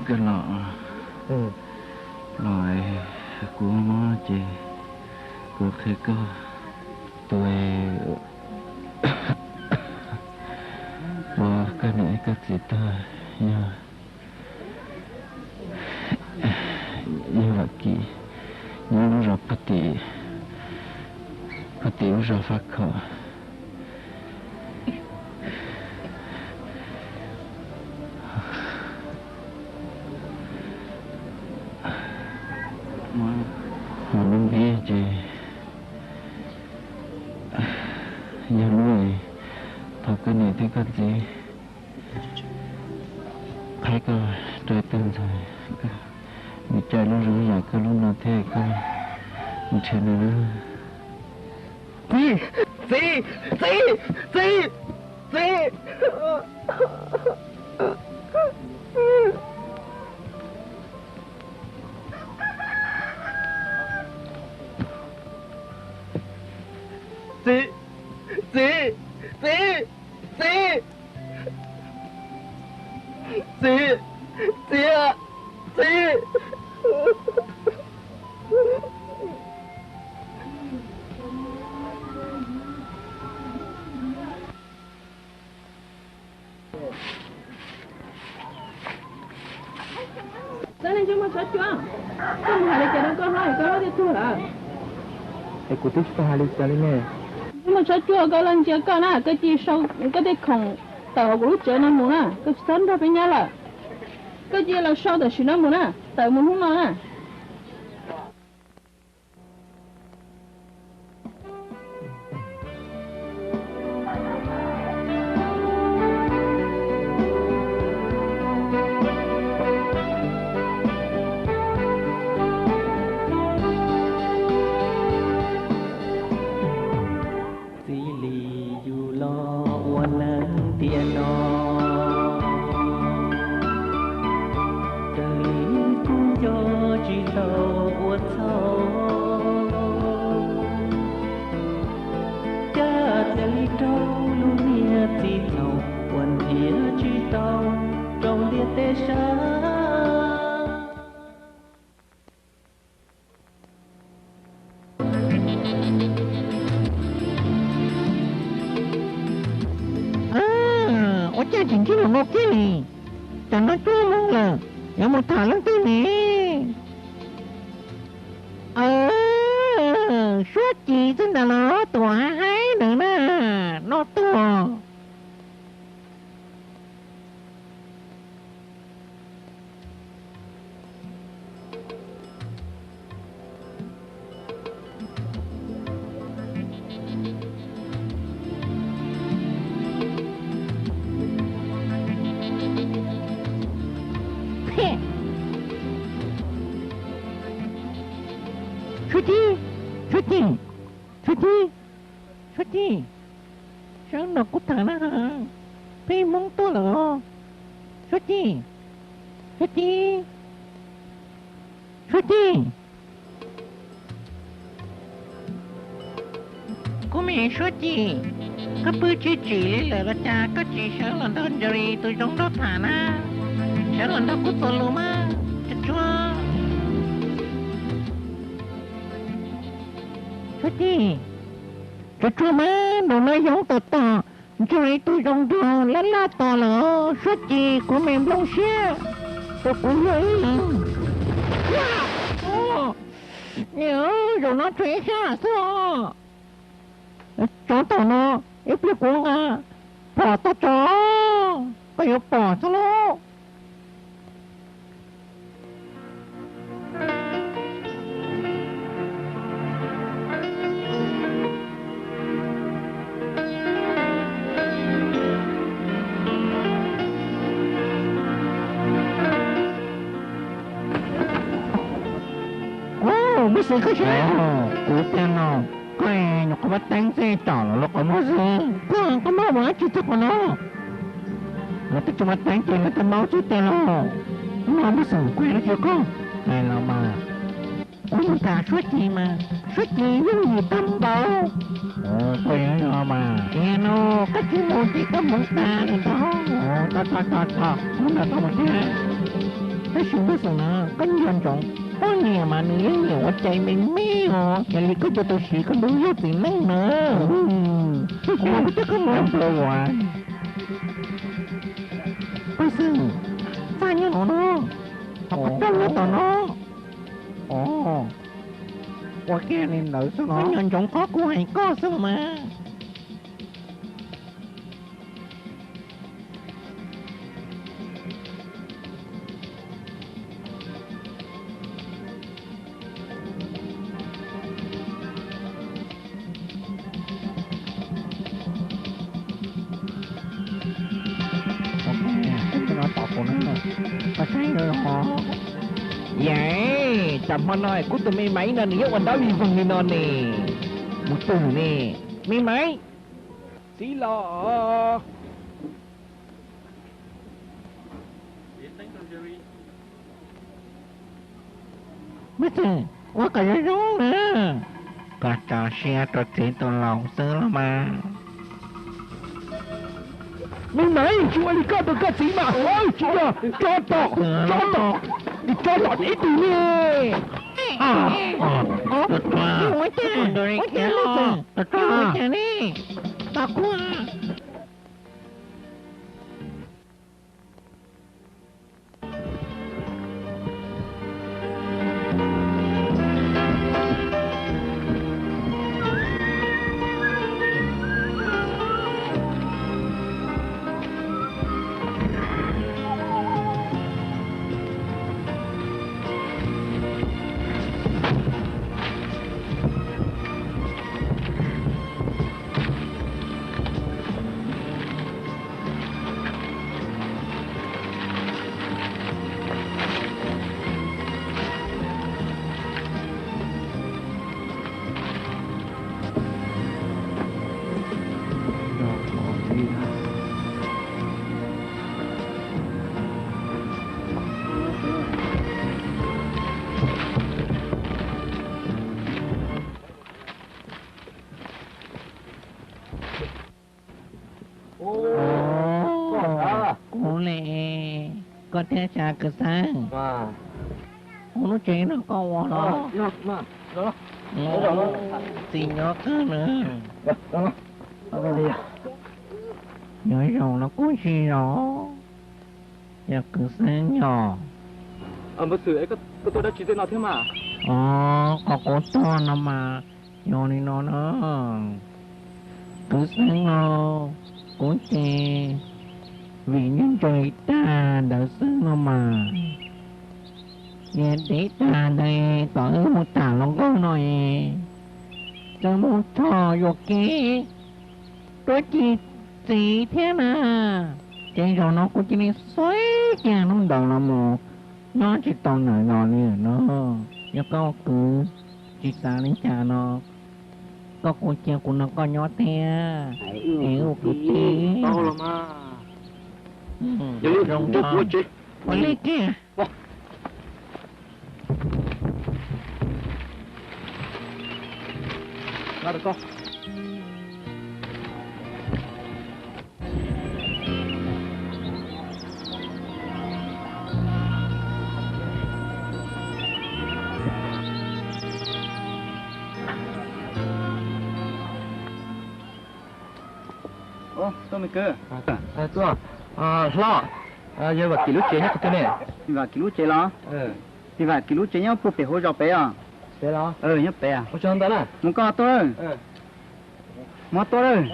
cái lọ loại của nó chị của khi có tôi và cái này cái gì ta như là kỳ như là phát triển ra phát khởi họ không biết gì giờ nuôi thật cái này thì cái gì thấy cơ trời tương rồi bị trời nó rửa lại cái lúc nào thế cái chuyện này nữa Nên chúng mà chết chưa? Không phải là cái đó có đi thua à? Cái cụ thích sao đi chơi nè? Nhưng mà chết chưa có lần chưa có nè, cái gì sau cái đấy không tàu của lúc chơi nó muốn à, cái sân ra bên nhà là cái gì là sau đó xin nó muốn à, tàu muốn không nói à? Sao nó cũng thằng nó hả? Phi mong tôi lỡ. Suốt chi? Cô mẹ suốt chi? Có bữa chỉ là cha có chỉ sợ là đơn rồi tôi trong đó thả na. Sợ là nó cũng tôi luôn mà. Chết chúa. Suốt chi? Chết chúa mà, đồ nói giống tỏ. Rồi tôi trong đó lá tỏ lỡ. Suốt chi của mẹ bông xe. Tôi cũng thấy. Nhớ rồi nó thuế xa sao? Chó tao nó ít biết uống à. Bỏ tao chó. Có yếu bỏ sao nó. Mới xử cái gì? Cú tên nó. Coi nó có bắt đánh xe trỏ nó có mất gì. Có máu mà chứ thật của nó. Nó tức cho bắt đánh trên nó tâm máu chứ tên nó. Nó mới xử quay nó chưa có. Này là mà. Ôi mà thả suốt gì mà. Suốt gì những gì tâm bảo. Coi nó mà. Nghe nó. Cách chứ môn chỉ có một ta rồi đó. Ta. Nó là tao một thế. ถ้าชิวสุนะก็ยันจงก็เนี่ยมาเนื้อเหนียวใจไม่ไม่หรออย่างนี้ก็จะตัวสีก็ดูยอดสิ่งนั่งเนอะกูจะก็มองเปล่าวะก็ซึ่งฟ้าเนี่ยหนูเนาะต้องต้นแล้วต่อเนาะอ๋อว่าแกนี่หนูซะเนาะยันจงก็กูให้ก็ซะมา nó tọt của nó có thấy rồi hả vậy chậm mà nói cút từ mấy máy nên nếu anh đó đi phần đi non nè một từ nè mấy máy xí lọ mấy thằng quá cả cái rốn nè cả trò xe trò chuyện tàu lòng sơ lắm mà mấy máy chú anh có được cái gì mà ôi chú à cho tọt đi cho tọt ít đi nè được quá rồi kìa được quá kìa nè tọt quá có thể trả cơ sáng nó chơi nó có quá đó thì nhỏ cơ nữa nhỏ rồi nó có gì đó giờ cơ sáng nhỏ một sự ấy có tôi đã chỉ tên nào thế mà có to nó mà nhỏ này nó nữa cơ sáng nó có chơi vì những trời ta đã xứng nó mà nghe tí ta đây tỏ một tả lòng câu nói cho một thò vô kế có gì thế nào trên rồi nó cũng chỉ nên xoáy cha nó đầu là một nó chỉ toàn nở nhỏ này nó nó có cứ chỉ xa đến cha nó có con treo của nó có nhỏ thế hiểu cứ tí to lắm mà rồng đó có lấy kia ra được con tôi mới cơ tôi lo giờ vào kilo chế nhá cái này vào kilo chế lo thì vào kilo chế nhá phụ phải hỗ trợ bé à bé lo nhá bé à hỗ trợ đó là muốn có tôi mà tôi